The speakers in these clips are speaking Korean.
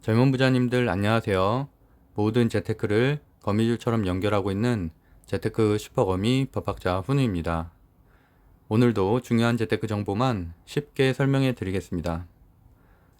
젊은 부자님들 안녕하세요. 모든 재테크를 거미줄처럼 연결하고 있는 재테크 슈퍼거미 법학자 훈우입니다. 오늘도 중요한 재테크 정보만 쉽게 설명해 드리겠습니다.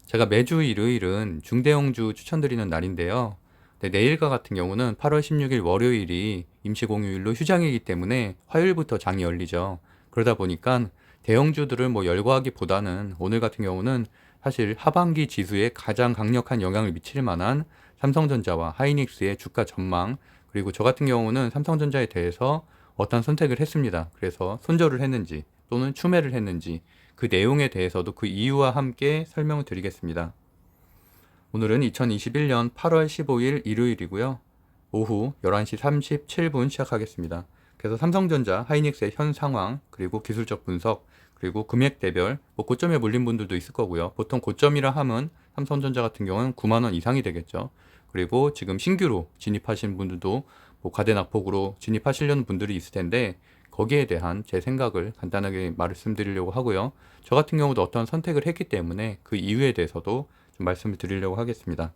제가 매주 일요일은 중대형주 추천드리는 날인데요. 내일과 같은 경우는 8월 16일 월요일이 임시공휴일로 휴장이기 때문에 화요일부터 장이 열리죠. 그러다 보니까 대형주들을 열거하기보다는 오늘 같은 경우는 사실 하반기 지수에 가장 강력한 영향을 미칠 만한 삼성전자와 하이닉스의 주가 전망, 그리고 저 같은 경우는 삼성전자에 대해서 어떤 선택을 했습니다. 그래서 손절을 했는지 또는 추매를 했는지 그 내용에 대해서도 그 이유와 함께 설명을 드리겠습니다. 오늘은 2021년 8월 15일 일요일이고요. 오후 11시 37분 시작하겠습니다. 그래서 삼성전자, 하이닉스의 현 상황, 그리고 기술적 분석, 그리고 금액대별, 고점에 몰린 분들도 있을 거고요. 보통 고점이라 함은 삼성전자 같은 경우는 9만원 이상이 되겠죠. 그리고 지금 신규로 진입하신 분들도 과대낙폭으로 진입하시려는 분들이 있을 텐데, 거기에 대한 제 생각을 간단하게 말씀드리려고 하고요. 저 같은 경우도 어떤 선택을 했기 때문에 그 이유에 대해서도 좀 말씀을 드리려고 하겠습니다.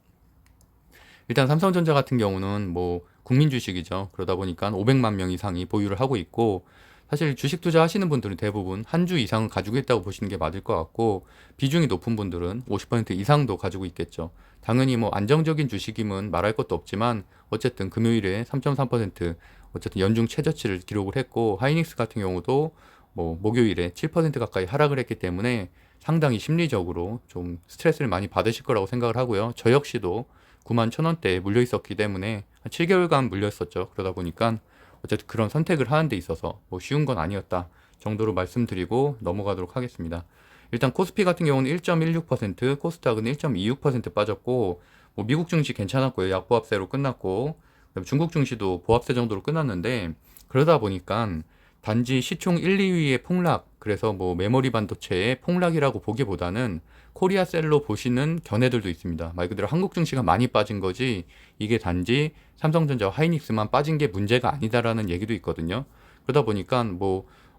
일단 삼성전자 같은 경우는 국민 주식이죠. 그러다 보니까 500만 명 이상이 보유를 하고 있고, 사실 주식 투자 하시는 분들은 대부분 한 주 이상은 가지고 있다고 보시는 게 맞을 것 같고, 비중이 높은 분들은 50% 이상도 가지고 있겠죠. 당연히 안정적인 주식임은 말할 것도 없지만, 어쨌든 금요일에 3.3% 어쨌든 연중 최저치를 기록을 했고, 하이닉스 같은 경우도 목요일에 7% 가까이 하락을 했기 때문에 상당히 심리적으로 좀 스트레스를 많이 받으실 거라고 생각을 하고요. 저 역시도 9만 1,000원대에 물려 있었기 때문에 한 7개월간 물려 있었죠. 그러다 보니까 어쨌든 그런 선택을 하는 데 있어서 쉬운 건 아니었다 정도로 말씀드리고 넘어가도록 하겠습니다. 일단 코스피 같은 경우는 1.16%, 코스닥은 1.26% 빠졌고, 미국 증시 괜찮았고요. 약보합세로 끝났고, 중국 증시도 보합세 정도로 끝났는데, 그러다 보니까 단지 시총 1, 2위의 폭락, 그래서 메모리 반도체의 폭락이라고 보기보다는 코리아셀로 보시는 견해들도 있습니다. 말 그대로 한국 증시가 많이 빠진 거지, 이게 단지 삼성전자와 하이닉스만 빠진 게 문제가 아니다라는 얘기도 있거든요. 그러다 보니까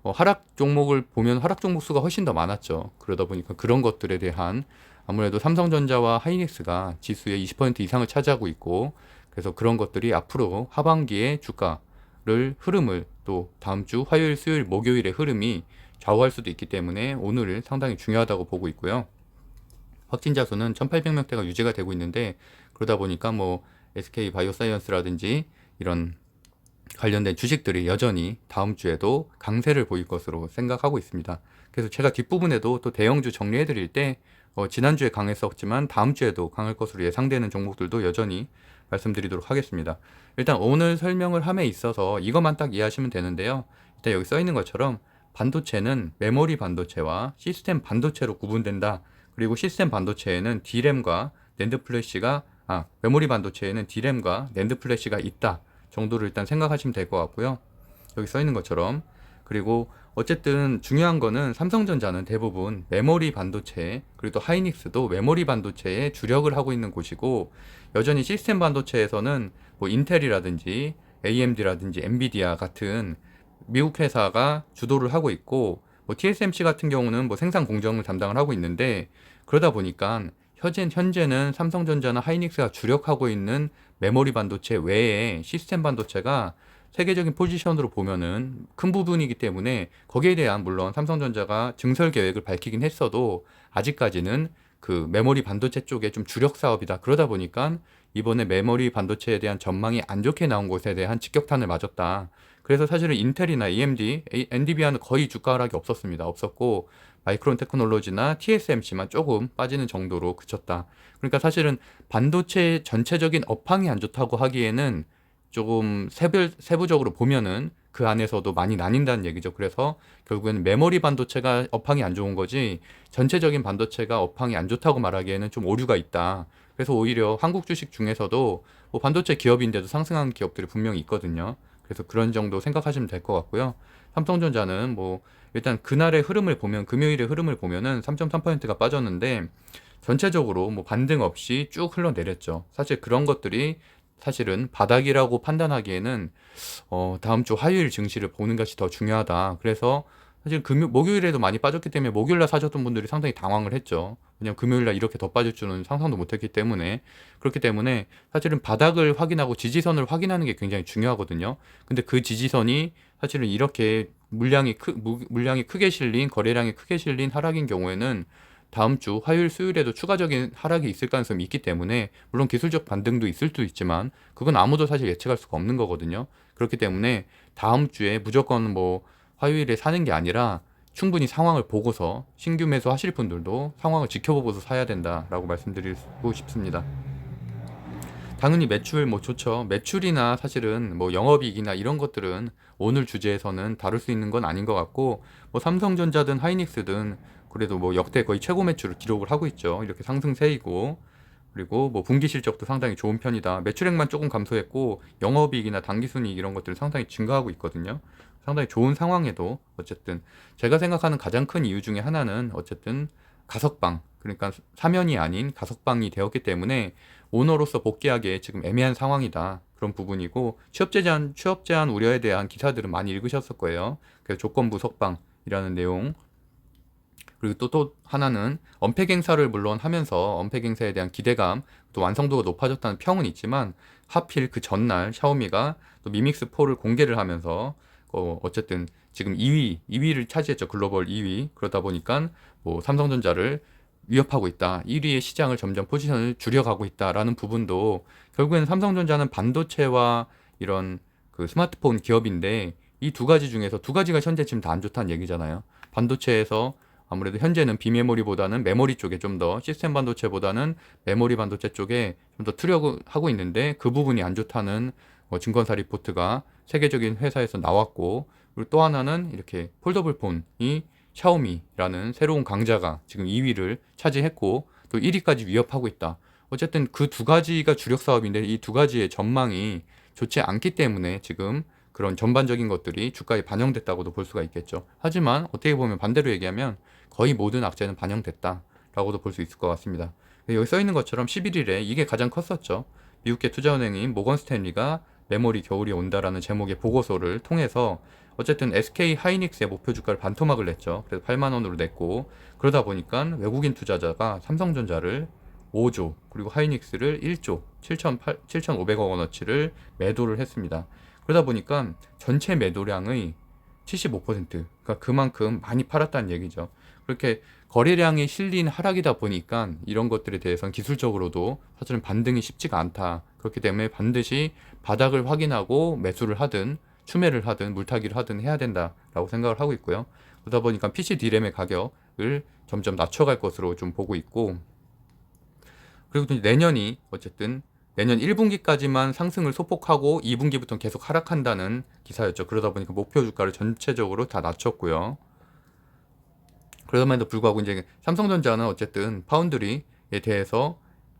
하락 종목을 보면 하락 종목 수가 훨씬 더 많았죠. 그러다 보니까 그런 것들에 대한, 아무래도 삼성전자와 하이닉스가 지수의 20% 이상을 차지하고 있고, 그래서 그런 것들이 앞으로 하반기에 주가를 흐름을, 또 다음 주 화요일, 수요일, 목요일의 흐름이 좌우할 수도 있기 때문에 오늘을 상당히 중요하다고 보고 있고요. 확진자 수는 1,800명대가 유지가 되고 있는데, 그러다 보니까 SK 바이오사이언스라든지 이런 관련된 주식들이 여전히 다음 주에도 강세를 보일 것으로 생각하고 있습니다. 그래서 제가 뒷부분에도 또 대형주 정리해 드릴 때 지난주에 강했었지만 다음 주에도 강할 것으로 예상되는 종목들도 여전히 말씀드리도록 하겠습니다. 일단 오늘 설명을 함에 있어서 이것만 딱 이해하시면 되는데요. 일단 여기 써 있는 것처럼 반도체는 메모리 반도체와 시스템 반도체로 구분된다. 그리고 시스템 반도체에는 D램과 낸드 플래시가 메모리 반도체에는 D램과 낸드 플래시가 있다 정도를 일단 생각하시면 될 것 같고요. 여기 써 있는 것처럼. 그리고 어쨌든 중요한 거는 삼성전자는 대부분 메모리 반도체, 그리고 또 하이닉스도 메모리 반도체에 주력을 하고 있는 곳이고, 여전히 시스템 반도체에서는 인텔이라든지 AMD라든지 엔비디아 같은 미국 회사가 주도를 하고 있고, TSMC 같은 경우는 생산 공정을 담당을 하고 있는데, 그러다 보니까 현재는 삼성전자나 하이닉스가 주력하고 있는 메모리 반도체 외에 시스템 반도체가 세계적인 포지션으로 보면은 큰 부분이기 때문에, 거기에 대한 물론 삼성전자가 증설 계획을 밝히긴 했어도 아직까지는 그 메모리 반도체 쪽에 좀 주력 사업이다. 그러다 보니까 이번에 메모리 반도체에 대한 전망이 안 좋게 나온 것에 대한 직격탄을 맞았다. 그래서 사실은 인텔이나 AMD, 엔비디아는 거의 주가 하락이 없었습니다. 없었고, 마이크론 테크놀로지나 TSMC만 조금 빠지는 정도로 그쳤다. 그러니까 사실은 반도체 전체적인 업황이 안 좋다고 하기에는 조금 세부적으로 보면은 그 안에서도 많이 나뉜다는 얘기죠. 그래서 결국에는 메모리 반도체가 업황이 안 좋은 거지, 전체적인 반도체가 업황이 안 좋다고 말하기에는 좀 오류가 있다. 그래서 오히려 한국 주식 중에서도 반도체 기업인데도 상승한 기업들이 분명히 있거든요. 그래서 그런 정도 생각하시면 될 것 같고요. 삼성전자는 일단 그날의 흐름을 보면, 금요일의 흐름을 보면은 3.3%가 빠졌는데 전체적으로 반등 없이 쭉 흘러내렸죠. 사실 그런 것들이 사실은 바닥이라고 판단하기에는 다음 주 화요일 증시를 보는 것이 더 중요하다. 그래서 사실 목요일에도 많이 빠졌기 때문에 목요일날 사셨던 분들이 상당히 당황을 했죠. 왜냐면 금요일날 이렇게 더 빠질 줄은 상상도 못했기 때문에. 그렇기 때문에 사실은 바닥을 확인하고 지지선을 확인하는 게 굉장히 중요하거든요. 근데 그 지지선이 사실은 이렇게 물량이 크게 실린, 거래량이 크게 실린 하락인 경우에는 다음 주 화요일 수요일에도 추가적인 하락이 있을 가능성이 있기 때문에, 물론 기술적 반등도 있을 수도 있지만 그건 아무도 사실 예측할 수가 없는 거거든요. 그렇기 때문에 다음 주에 무조건 뭐 화요일에 사는 게 아니라 충분히 상황을 보고서, 신규 매수 하실 분들도 상황을 지켜보고서 사야 된다라고 말씀드리고 싶습니다. 당연히 매출 뭐 좋죠. 매출이나 사실은 뭐 영업이익이나 이런 것들은 오늘 주제에서는 다룰 수 있는 건 아닌 것 같고, 뭐 삼성전자든 하이닉스든 그래도 뭐 역대 거의 최고 매출을 기록을 하고 있죠. 이렇게 상승세이고, 그리고 뭐 분기 실적도 상당히 좋은 편이다. 매출액만 조금 감소했고 영업이익이나 당기순이익 이런 것들은 상당히 증가하고 있거든요. 상당히 좋은 상황에도 어쨌든 제가 생각하는 가장 큰 이유 중에 하나는 어쨌든 가석방, 그러니까 사면이 아닌 가석방이 되었기 때문에 오너로서 복귀하기에 지금 애매한 상황이다. 그런 부분이고, 취업 제한 우려에 대한 기사들은 많이 읽으셨을 거예요. 그래서 조건부 석방이라는 내용. 그리고 또 하나는 언팩 행사를 물론 하면서 언팩 행사에 대한 기대감, 또 완성도가 높아졌다는 평은 있지만, 하필 그 전날 샤오미가 또 미믹스 4를 공개를 하면서 어쨌든 지금 2위를 차지했죠. 글로벌 2위. 그러다 보니까 뭐 삼성전자를 위협하고 있다. 1위의 시장을 점점 포지션을 줄여가고 있다라는 부분도, 결국에는 삼성전자는 반도체와 이런 그 스마트폰 기업인데 이 두 가지 중에서 두 가지가 현재 지금 다 안 좋다는 얘기잖아요. 반도체에서 아무래도 현재는 비메모리보다는 메모리 쪽에 좀 더, 시스템 반도체보다는 메모리 반도체 쪽에 좀 더 투력을 하고 있는데 그 부분이 안 좋다는 증권사 리포트가 세계적인 회사에서 나왔고, 그리고 또 하나는 이렇게 폴더블 폰이 샤오미라는 새로운 강자가 지금 2위를 차지했고 또 1위까지 위협하고 있다. 어쨌든 그 두 가지가 주력 사업인데 이 두 가지의 전망이 좋지 않기 때문에 지금 그런 전반적인 것들이 주가에 반영됐다고도 볼 수가 있겠죠. 하지만 어떻게 보면 반대로 얘기하면 거의 모든 악재는 반영됐다라고도 볼 수 있을 것 같습니다. 여기 써 있는 것처럼 11일에 이게 가장 컸었죠. 미국계 투자은행인 모건 스탠리가 메모리 겨울이 온다라는 제목의 보고서를 통해서 어쨌든 SK 하이닉스의 목표 주가를 반토막을 냈죠. 그래서 8만 원으로 냈고, 그러다 보니까 외국인 투자자가 삼성전자를 5조, 그리고 하이닉스를 1조 7,500억 원어치를 매도를 했습니다. 그러다 보니까 전체 매도량의 75%, 그러니까 그만큼 많이 팔았다는 얘기죠. 그렇게 거래량이 실린 하락이다 보니까 이런 것들에 대해서는 기술적으로도 사실은 반등이 쉽지가 않다. 그렇기 때문에 반드시 바닥을 확인하고 매수를 하든 추매를 하든 물타기를 하든 해야 된다라고 생각을 하고 있고요. 그러다 보니까 PC D램의 가격을 점점 낮춰갈 것으로 좀 보고 있고, 그리고 또 내년이 어쨌든 내년 1분기까지만 상승을 소폭하고 2분기부터는 계속 하락한다는 기사였죠. 그러다 보니까 목표 주가를 전체적으로 다 낮췄고요. 그럼에도 불구하고 이제 삼성전자는 어쨌든 파운드리에 대해서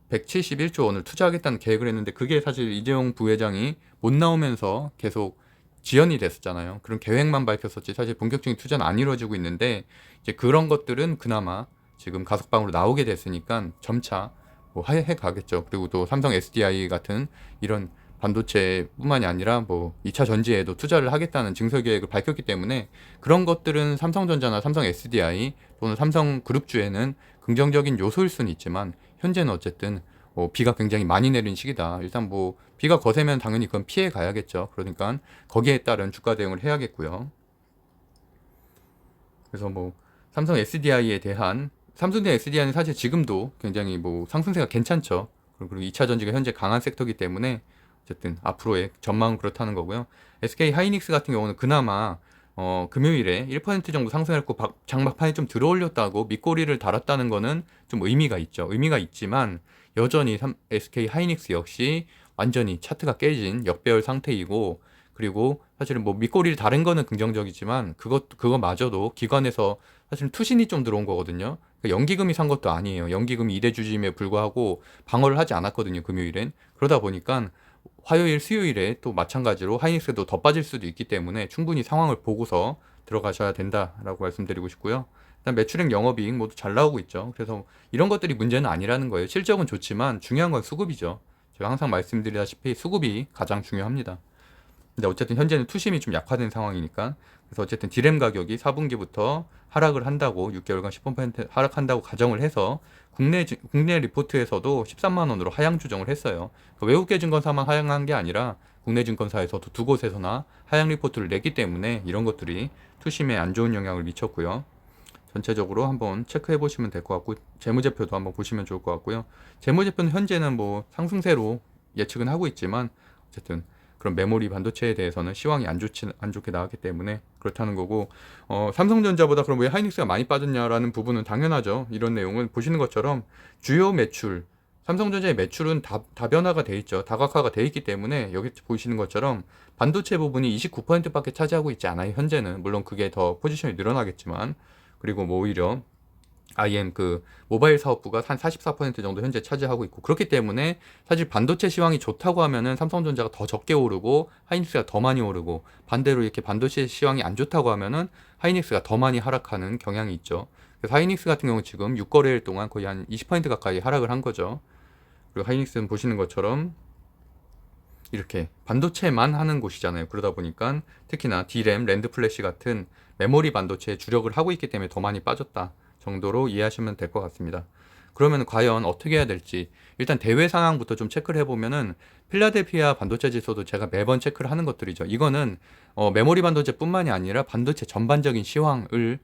171조 원을 투자하겠다는 계획을 했는데 그게 사실 이재용 부회장이 못 나오면서 계속 지연이 됐었잖아요. 그런 계획만 밝혔었지 사실 본격적인 투자는 안 이루어지고 있는데, 이제 그런 것들은 그나마 지금 가석방으로 나오게 됐으니까 점차 뭐 해 가겠죠. 그리고 또 삼성 SDI 같은 이런 반도체뿐만이 아니라 뭐 2차 전지에도 투자를 하겠다는 증설 계획을 밝혔기 때문에 그런 것들은 삼성전자나 삼성 SDI 또는 삼성 그룹주에는 긍정적인 요소일 수는 있지만, 현재는 어쨌든 비가 굉장히 많이 내린 시기다. 일단 뭐 비가 거세면 당연히 그건 피해 가야겠죠. 그러니까 거기에 따른 주가 대응을 해야겠고요. 그래서 뭐 삼성 SDI는 사실 지금도 굉장히 뭐 상승세가 괜찮죠. 그리고 2차 전지가 현재 강한 섹터이기 때문에 어쨌든 앞으로의 전망은 그렇다는 거고요. SK 하이닉스 같은 경우는 그나마 금요일에 1% 정도 상승했고 장막판에 좀 들어올렸다고 밑꼬리를 달았다는 거는 좀 의미가 있죠. 의미가 있지만 여전히 SK 하이닉스 역시 완전히 차트가 깨진 역배열 상태이고, 그리고 사실은 뭐 밑꼬리를 다른 거는 긍정적이지만 그거마저도 기관에서 사실 투신이 좀 들어온 거거든요. 그러니까 연기금이 산 것도 아니에요. 연기금이 이대주심에 불구하고 방어를 하지 않았거든요, 금요일엔. 그러다 보니까 화요일, 수요일에 또 마찬가지로 하이닉스도 더 빠질 수도 있기 때문에 충분히 상황을 보고서 들어가셔야 된다라고 말씀드리고 싶고요. 일단 매출액, 영업이익 모두 잘 나오고 있죠. 그래서 이런 것들이 문제는 아니라는 거예요. 실적은 좋지만 중요한 건 수급이죠. 제가 항상 말씀드리다시피 수급이 가장 중요합니다. 근데 어쨌든 현재는 투심이 좀 약화된 상황이니까. 그래서 어쨌든 디램 가격이 4분기부터 하락을 한다고 6개월간 10% 하락한다고 가정을 해서 국내 리포트에서도 13만 원으로 하향 조정을 했어요. 그러니까 외국계 증권사만 하향한 게 아니라 국내 증권사에서도 두 곳에서나 하향 리포트를 냈기 때문에 이런 것들이 투심에 안 좋은 영향을 미쳤고요. 전체적으로 한번 체크해 보시면 될 것 같고, 재무제표도 한번 보시면 좋을 것 같고요. 재무제표는 현재는 뭐 상승세로 예측은 하고 있지만 어쨌든 그런 메모리 반도체에 대해서는 시황이 안 좋게 나왔기 때문에 그렇다는 거고, 삼성전자보다 그럼 왜 하이닉스가 많이 빠졌냐라는 부분은 당연하죠. 이런 내용은 보시는 것처럼 주요 매출, 삼성전자의 매출은 다변화가 돼 있죠. 다각화가 돼 있기 때문에 여기 보시는 것처럼 반도체 부분이 29%밖에 차지하고 있지 않아요. 현재는 물론 그게 더 포지션이 늘어나겠지만, 그리고 뭐 오히려 IM 그 모바일 사업부가 한 44% 정도 현재 차지하고 있고, 그렇기 때문에 사실 반도체 시황이 좋다고 하면은 삼성전자가 더 적게 오르고 하이닉스가 더 많이 오르고, 반대로 이렇게 반도체 시황이 안 좋다고 하면은 하이닉스가 더 많이 하락하는 경향이 있죠. 그래서 하이닉스 같은 경우 지금 6거래일 동안 거의 한 20% 가까이 하락을 한 거죠. 그리고 하이닉스는 보시는 것처럼 이렇게 반도체만 하는 곳이잖아요. 그러다 보니까 특히나 D램, 랜드 플래시 같은 메모리 반도체에 주력을 하고 있기 때문에 더 많이 빠졌다 정도로 이해하시면 될 것 같습니다. 그러면 과연 어떻게 해야 될지, 일단 대외 상황부터 좀 체크를 해보면은 필라델피아 반도체 지수도 제가 매번 체크를 하는 것들이죠. 이거는 메모리 반도체뿐만이 아니라 반도체 전반적인 시황을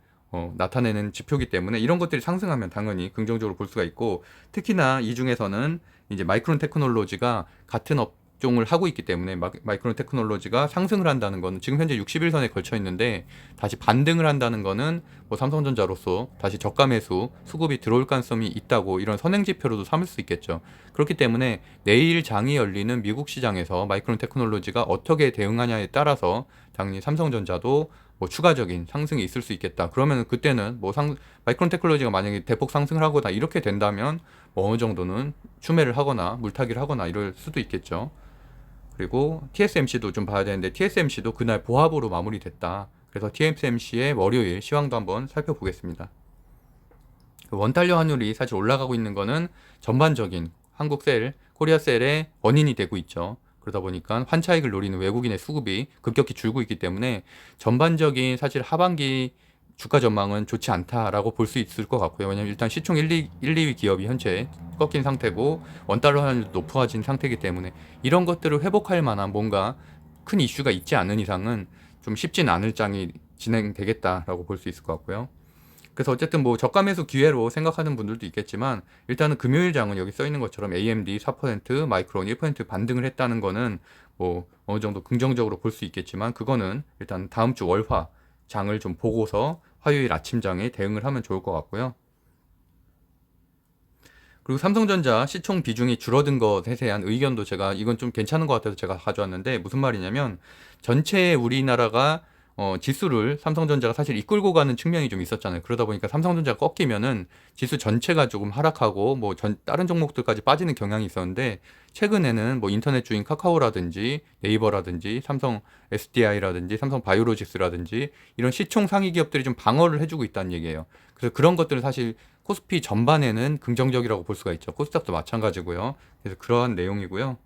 나타내는 지표이기 때문에 이런 것들이 상승하면 당연히 긍정적으로 볼 수가 있고, 특히나 이 중에서는 이제 마이크론 테크놀로지가 같은 업종을 하고 있기 때문에 마이크론 테크놀로지가 상승을 한다는 거는 지금 현재 60일선에 걸쳐 있는데 다시 반등을 한다는 거는 뭐 삼성전자로서 다시 저가 매수 수급이 들어올 가능성이 있다고 이런 선행 지표로도 삼을 수 있겠죠. 그렇기 때문에 내일 장이 열리는 미국 시장에서 마이크론 테크놀로지가 어떻게 대응하냐에 따라서 당연히 삼성전자도 뭐 추가적인 상승이 있을 수 있겠다. 그러면 그때는 뭐 마이크론 테크놀로지가 만약에 대폭 상승을 하거나 이렇게 된다면 뭐 어느 정도는 추매를 하거나 물타기를 하거나 이럴 수도 있겠죠. 그리고 TSMC도 좀 봐야 되는데 TSMC도 그날 보합으로 마무리됐다. 그래서 TSMC의 월요일 시황도 한번 살펴보겠습니다. 원달러 환율이 사실 올라가고 있는 거는 전반적인 한국셀, 코리아셀의 원인이 되고 있죠. 그러다 보니까 환차익을 노리는 외국인의 수급이 급격히 줄고 있기 때문에 전반적인 사실 하반기 주가 전망은 좋지 않다라고 볼 수 있을 것 같고요. 왜냐면 일단 시총 2위 기업이 현재 꺾인 상태고 원달러 환율도 높아진 상태이기 때문에 이런 것들을 회복할 만한 뭔가 큰 이슈가 있지 않은 이상은 좀 쉽진 않을 장이 진행되겠다라고 볼 수 있을 것 같고요. 그래서 어쨌든 뭐 저가 매수 기회로 생각하는 분들도 있겠지만, 일단은 금요일 장은 여기 써 있는 것처럼 AMD 4%, 마이크론 1% 반등을 했다는 거는 뭐 어느 정도 긍정적으로 볼 수 있겠지만, 그거는 일단 다음 주 월화 장을 좀 보고서 화요일 아침장에 대응을 하면 좋을 것 같고요. 그리고 삼성전자 시총 비중이 줄어든 것에 대한 의견도 제가 이건 좀 괜찮은 것 같아서 제가 가져왔는데, 무슨 말이냐면 전체 우리나라가 지수를 삼성전자가 사실 이끌고 가는 측면이 좀 있었잖아요. 그러다 보니까 삼성전자가 꺾이면은 지수 전체가 조금 하락하고 뭐 다른 종목들까지 빠지는 경향이 있었는데, 최근에는 뭐 인터넷 주인 카카오라든지 네이버라든지 삼성 SDI라든지 삼성 바이오로직스라든지 이런 시총 상위 기업들이 좀 방어를 해주고 있다는 얘기예요. 그래서 그런 것들은 사실 코스피 전반에는 긍정적이라고 볼 수가 있죠. 코스닥도 마찬가지고요. 그래서 그러한 내용이고요.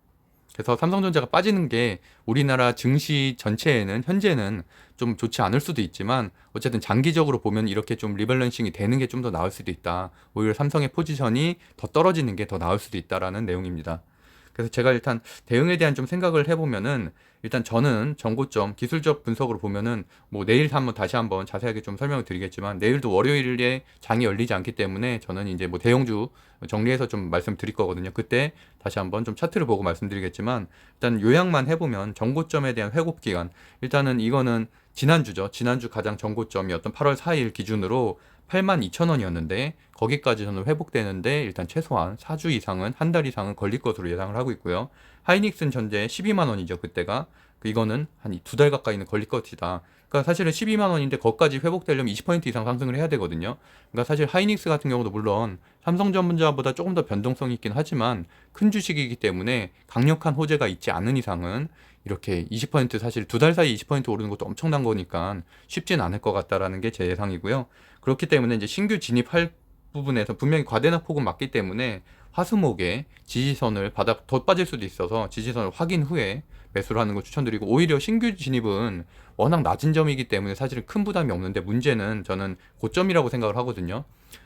그래서 삼성전자가 빠지는 게 우리나라 증시 전체에는 현재는 좀 좋지 않을 수도 있지만, 어쨌든 장기적으로 보면 이렇게 좀 리밸런싱이 되는 게 좀 더 나을 수도 있다. 오히려 삼성의 포지션이 더 떨어지는 게 더 나을 수도 있다라는 내용입니다. 그래서 제가 일단 대응에 대한 좀 생각을 해보면은, 일단 저는 정고점 기술적 분석으로 보면은 뭐 내일 한번 다시 한번 자세하게 좀 설명을 드리겠지만, 내일도 월요일에 장이 열리지 않기 때문에 저는 이제 뭐 대형주 정리해서 좀 말씀드릴 거거든요. 그때 다시 한번 좀 차트를 보고 말씀드리겠지만, 일단 요약만 해보면 정고점에 대한 회복 기간, 일단은 이거는 지난주죠. 지난주 가장 정고점이었던 8월 4일 기준으로 82,000원이었는데 거기까지 저는 회복되는데 일단 최소한 4주 이상은 한 달 이상은 걸릴 것으로 예상을 하고 있고요. 하이닉스는 현재 12만 원이죠. 그때가 이거는 한 두 달 가까이는 걸릴 것이다. 그러니까 사실은 12만 원인데 거기까지 회복되려면 20% 이상 상승을 해야 되거든요. 그러니까 사실 하이닉스 같은 경우도 물론 삼성전자보다 조금 더 변동성이 있긴 하지만 큰 주식이기 때문에 강력한 호재가 있지 않은 이상은 이렇게 20% 사실 두 달 사이 20% 오르는 것도 엄청난 거니까 쉽진 않을 것 같다라는 게 제 예상이고요. 그렇기 때문에 이제 신규 진입할 부분에서 분명히 과대나 폭은 맞기 때문에 하수목에 지지선을 바닥 더 빠질 수도 있어서 지지선을 확인 후에 매수를 하는 거 추천드리고, 오히려 신규 진입은 워낙 낮은 점이기 때문에 사실은 큰 부담이 없는데, 문제는 저는 고점이라고 생각을 하거든요.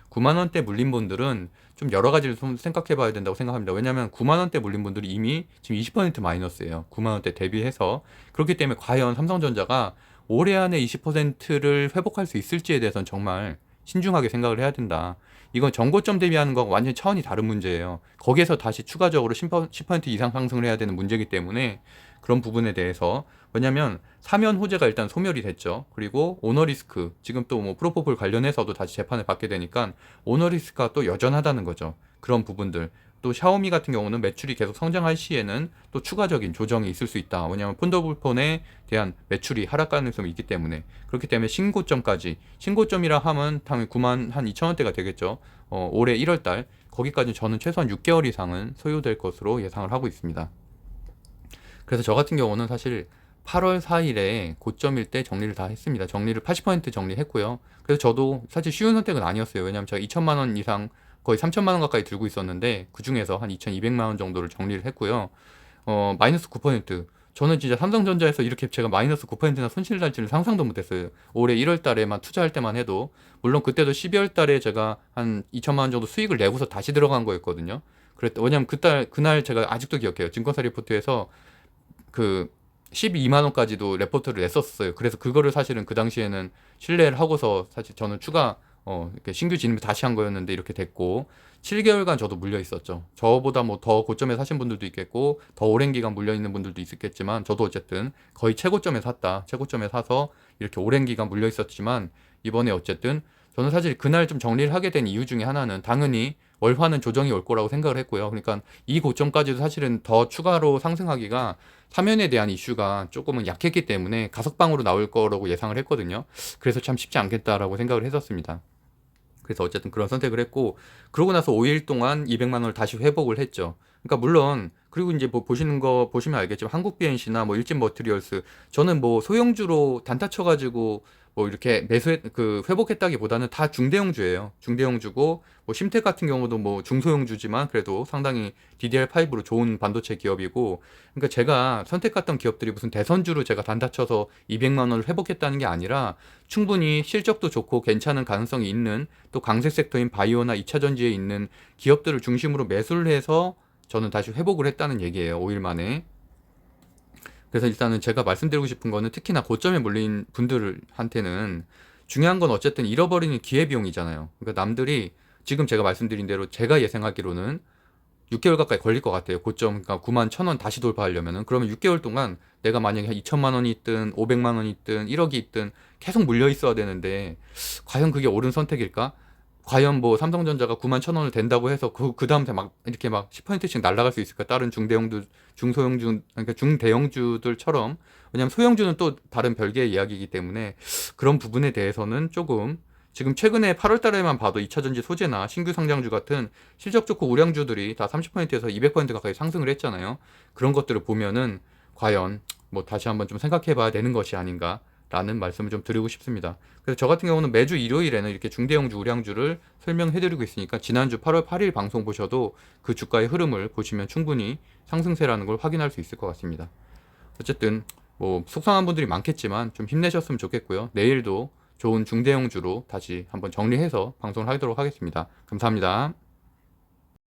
9만원대 물린 분들은 좀 여러 가지를 좀 생각해 봐야 된다고 생각합니다. 왜냐하면 9만원대 물린 분들이 이미 지금 20% 마이너스예요. 9만원대 대비해서. 그렇기 때문에 과연 삼성전자가 올해 안에 20%를 회복할 수 있을지에 대해서는 정말 신중하게 생각을 해야 된다. 이건 전고점 대비하는 거하고 완전히 차원이 다른 문제예요. 거기에서 다시 추가적으로 10% 이상 상승을 해야 되는 문제이기 때문에, 그런 부분에 대해서, 왜냐면 사면 호재가 일단 소멸이 됐죠. 그리고 오너 리스크, 지금 또 뭐 프로포폴 관련해서도 다시 재판을 받게 되니까 오너 리스크가 또 여전하다는 거죠. 그런 부분들. 또 샤오미 같은 경우는 매출이 계속 성장할 시에는 또 추가적인 조정이 있을 수 있다. 왜냐하면 폰더블폰에 대한 매출이 하락 가능성이 있기 때문에. 그렇기 때문에 신고점까지, 신고점이라 하면 당연히 9만 한 2천 원대가 되겠죠. 올해 1월달 거기까지 저는 최소한 6개월 이상은 소요될 것으로 예상을 하고 있습니다. 그래서 저 같은 경우는 사실 8월 4일에 고점일 때 정리를 다 했습니다. 정리를 80% 정리했고요. 그래서 저도 사실 쉬운 선택은 아니었어요. 왜냐하면 제가 2천만 원 이상, 거의 3천만 원 가까이 들고 있었는데, 그 중에서 한 2,200만 원 정도를 정리를 했고요. 마이너스 9%. 저는 진짜 삼성전자에서 이렇게 제가 마이너스 9%나 손실 날지는 상상도 못했어요. 올해 1월 달에만 투자할 때만 해도, 물론 그때도 12월 달에 제가 한 2천만 원 정도 수익을 내고서 다시 들어간 거였거든요. 왜냐면 그날 제가 아직도 기억해요. 증권사 리포트에서 그 12만 원까지도 레포트를 냈었어요. 그래서 그거를 사실은 그 당시에는 신뢰를 하고서 사실 저는 추가 이렇게 신규 진입을 다시 한 거였는데, 이렇게 됐고 7개월간 저도 물려 있었죠. 저보다 뭐 더 고점에 사신 분들도 있겠고 더 오랜 기간 물려 있는 분들도 있겠지만, 저도 어쨌든 거의 최고점에 샀다. 최고점에 사서 이렇게 오랜 기간 물려 있었지만, 이번에 어쨌든 저는 사실 그날 좀 정리를 하게 된 이유 중에 하나는 당연히 월화는 조정이 올 거라고 생각을 했고요. 그러니까 이 고점까지도 사실은 더 추가로 상승하기가 사면에 대한 이슈가 조금은 약했기 때문에 가석방으로 나올 거라고 예상을 했거든요. 그래서 참 쉽지 않겠다라고 생각을 했었습니다. 그래서 어쨌든 그런 선택을 했고, 그러고 나서 5일 동안 200만 원을 다시 회복을 했죠. 그러니까 물론, 그리고 이제 뭐 보시는 거 보시면 알겠지만 한국 BNC나 뭐 일진 머티리얼스, 저는 뭐 소형주로 단타 쳐가지고 뭐 이렇게 회복했다기보다는 다 중대형주예요. 중대형주고, 뭐 심텍 같은 경우도 뭐 중소형주지만 그래도 상당히 DDR5로 좋은 반도체 기업이고, 그러니까 제가 선택했던 기업들이 무슨 대선주로 제가 단타 쳐서 200만 원을 회복했다는 게 아니라, 충분히 실적도 좋고 괜찮은 가능성이 있는 또 강세 섹터인 바이오나 2차 전지에 있는 기업들을 중심으로 매수를 해서 저는 다시 회복을 했다는 얘기예요. 5일 만에. 그래서 일단은 제가 말씀드리고 싶은 거는, 특히나 고점에 몰린 분들한테는 중요한 건 어쨌든 잃어버리는 기회비용이잖아요. 그러니까 남들이, 지금 제가 말씀드린 대로 제가 예상하기로는 6개월 가까이 걸릴 것 같아요. 고점, 그러니까 9만 1천 원 다시 돌파하려면은. 그러면 6개월 동안 내가 만약에 한 2천만 원이 있든 500만 원이 있든 1억이 있든 계속 물려 있어야 되는데, 과연 그게 옳은 선택일까? 과연 뭐 삼성전자가 9만 천 원을 된다고 해서 그 다음에 막 이렇게 막 10%씩 날아갈 수 있을까? 다른 중대형주, 중소형주, 그러니까 중대형주들처럼. 왜냐면 소형주는 또 다른 별개의 이야기이기 때문에, 그런 부분에 대해서는 조금, 지금 최근에 8월 달에만 봐도 2차전지 소재나 신규 상장주 같은 실적 좋고 우량주들이 다 30%에서 200% 가까이 상승을 했잖아요. 그런 것들을 보면은 과연 뭐 다시 한번 좀 생각해 봐야 되는 것이 아닌가 라는 말씀을 좀 드리고 싶습니다. 그래서 저 같은 경우는 매주 일요일에는 이렇게 중대형주, 우량주를 설명해 드리고 있으니까, 지난주 8월 8일 방송 보셔도 그 주가의 흐름을 보시면 충분히 상승세라는 걸 확인할 수 있을 것 같습니다. 어쨌든 뭐 속상한 분들이 많겠지만 좀 힘내셨으면 좋겠고요. 내일도 좋은 중대형주로 다시 한번 정리해서 방송을 하도록 하겠습니다. 감사합니다.